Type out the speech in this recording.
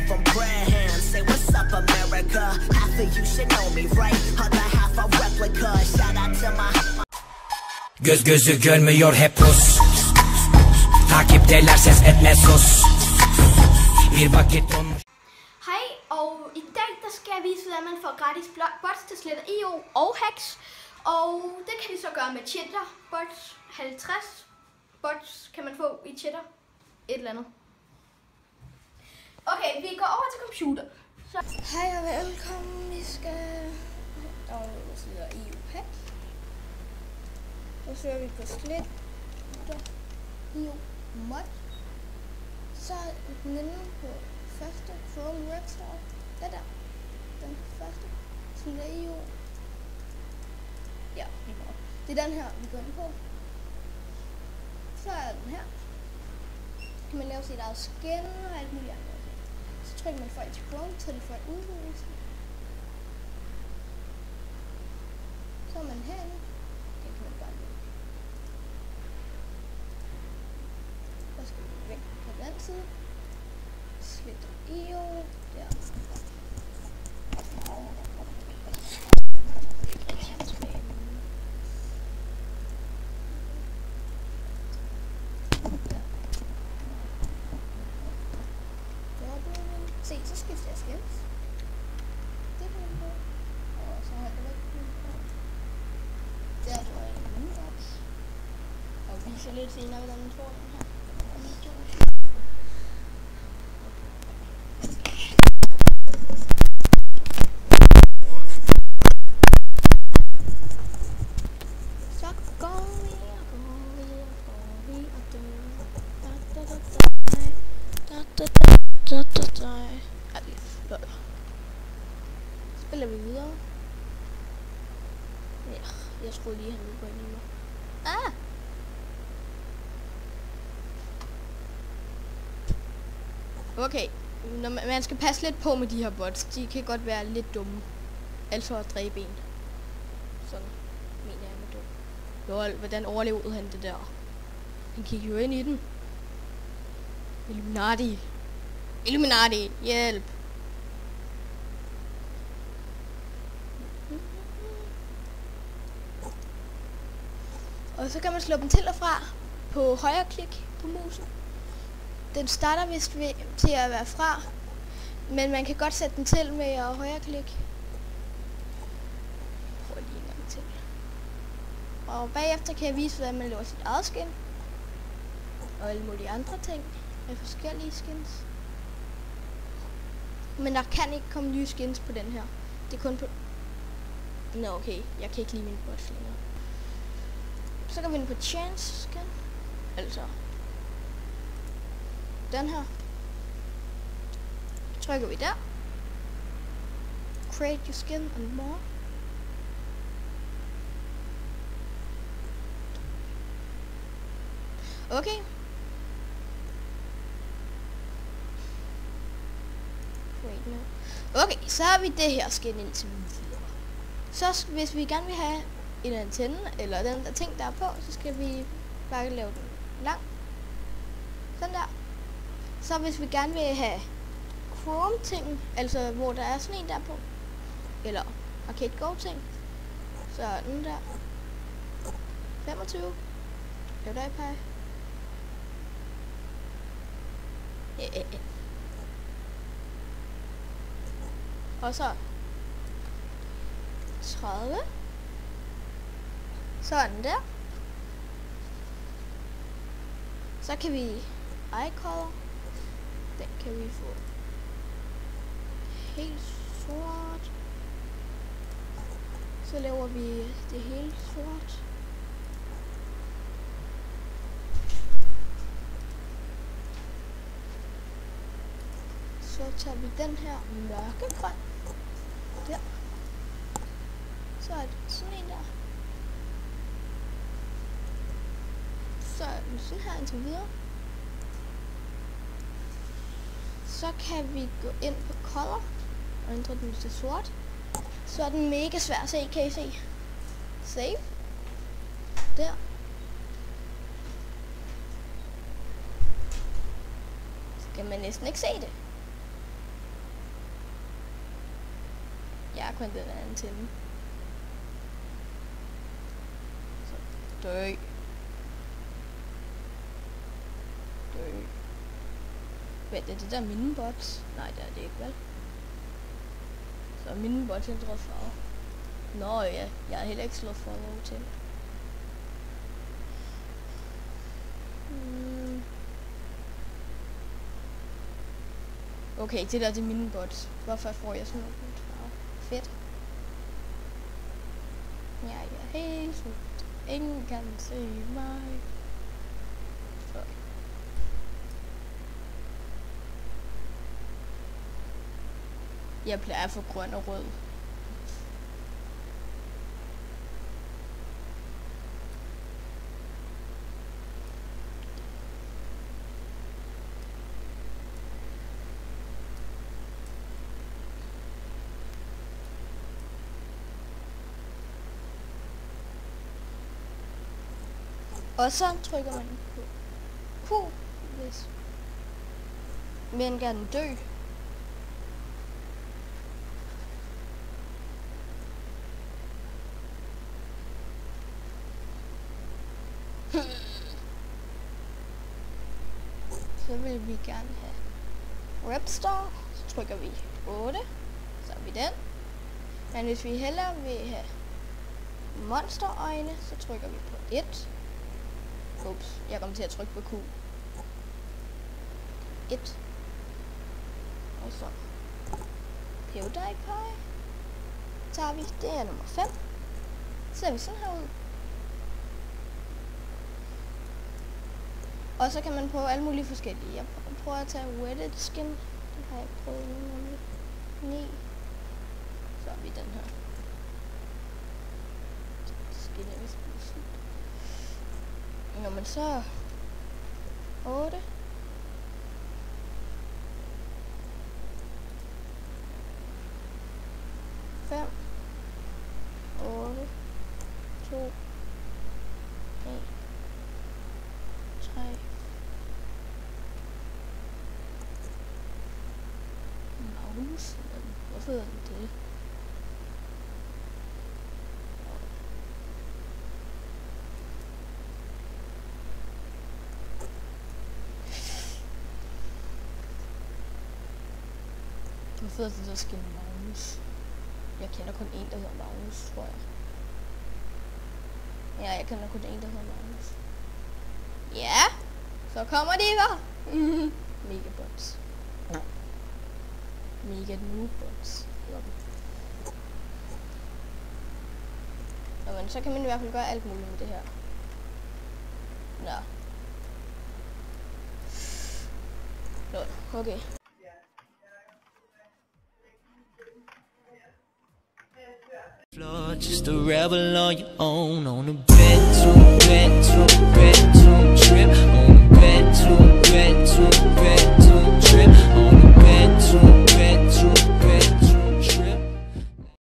from Braham. Say what's up, America. Half of you should know me, right? Other half a replica. Shout out to my... Göz gözü görmüyor hep Rus. Takipteler ses etme sus. Bir vakit olmuş. Hej, og i dag der skal jeg vise, hvordan man får gratis bots til sletter IO og hacks. Og det kan vi så gøre med cheddar bots. 50 bots kan man få i cheddar. Et eller andet. Okay, vi går over til computer. Så. Hej og velkommen. Vi skal downloade sletter IO hack. Så søger vi på sletter IO mod. Så den inde på første Chrome Web Store. Det der. Den første. Sletter IO. Ja, det er den her, vi går ind på. Så er den her. Så kan man lave sit eget skin og alt muligt andet. Så trykker man folk til Chrome, så de får udvidelsen. Så er man herinde. Det kan man bare lukke. Så skal vi væk på den anden side. Sletter IO. Der. Se, så skifter jeg skins. Det kan man på. Og så har jeg væk på. Der tror jeg en inbox. Og viser lidt senere, hvordan man får den her. Så går vi og dør. Spiller vi videre. Ja, jeg skulle lige have noget på en. Ah! Okay, når man skal passe lidt på med de her bots. De kan godt være lidt dumme. Altså at dræbe en. Sådan mener jeg med dum. Lol, hvordan overlevede han det der? Han kiggede jo ind i den. Illuminati. Illuminati, hjælp. Og så kan man slå dem til og fra på højre klik på musen. Den starter vist til at være fra, men man kan godt sætte den til med at højre klik. Prøv lige en gang til. Og bagefter kan jeg vise, hvordan man laver sit eget skin. Og alle mulige andre ting af forskellige skins. Men der kan ikke komme nye skins på den her. Det er kun på... Nå okay, jeg kan ikke lide min bots længere. Så kan vi ind på Chance skin. Altså den her. Trykker vi der. Create your skin and more. Okay. Okay, så har vi det her skin indtil videre. Så hvis vi gerne vil have en antenne, eller den der ting der er på, så skal vi bare lave den lang. Sådan der. Så hvis vi gerne vil have Chrome ting, altså hvor der er sådan en der på, eller Arcade Go ting, så er den der. 25. PewDiePie. Og så 30. Sådan der. Så kan vi eye color. Den kan vi få helt sort. Så laver vi det helt sort. Så tager vi den her mørkegrøn. Der. Så er det sådan en der. Så er den sådan her indtil videre. Så kan vi gå ind på color og ændre den til sort. Så er den mega svær at se, kan I se. Save. Der. Skal man næsten ikke se det. kun den her antenne. Så dø. Vent, er det der minibot? Nej, det er det ikke, vel? Så er minibot ændret farve. Nå ja, jeg har heller ikke slået follow til. Okay, det der det er minibot. Hvorfor får jeg sådan noget farve? Fedt. Jeg er helt slut. Ingen kan se mig. Fuck. Jeg plejer at få grøn og rød. Og så trykker man på Q, hvis man gerne dø. Så vil vi gerne have Rapstar, så trykker vi 8, så har vi den. Men hvis vi hellere vil have monsterøjne, så trykker vi på 1. Ups, jeg kommer til at trykke på Q. 1. Og så PewDiePie tager vi, det er nummer 5. Så ser vi sådan her ud. Og så kan man prøve alle mulige forskellige. Jeg prøver at tage Wetted Skin. Det har jeg ikke prøvet endnu. 9. Så har vi den her. Skin er vist blevet slut. Nå, men så 8. Fem. 8. 2. 1. 3. Mouse? Hvorfor hedder den det? Hvorfor hedder det der skin Magnus? Jeg kender kun en, der hedder Magnus, tror jeg. Ja, jeg kender kun en, der hedder Magnus. Ja, så kommer de her. Megabots. Mega noobots. Men så kan man i hvert fald gøre alt muligt med det her. Nå. Nå, okay. Floor, just a rebel on your own, on a bed to bed.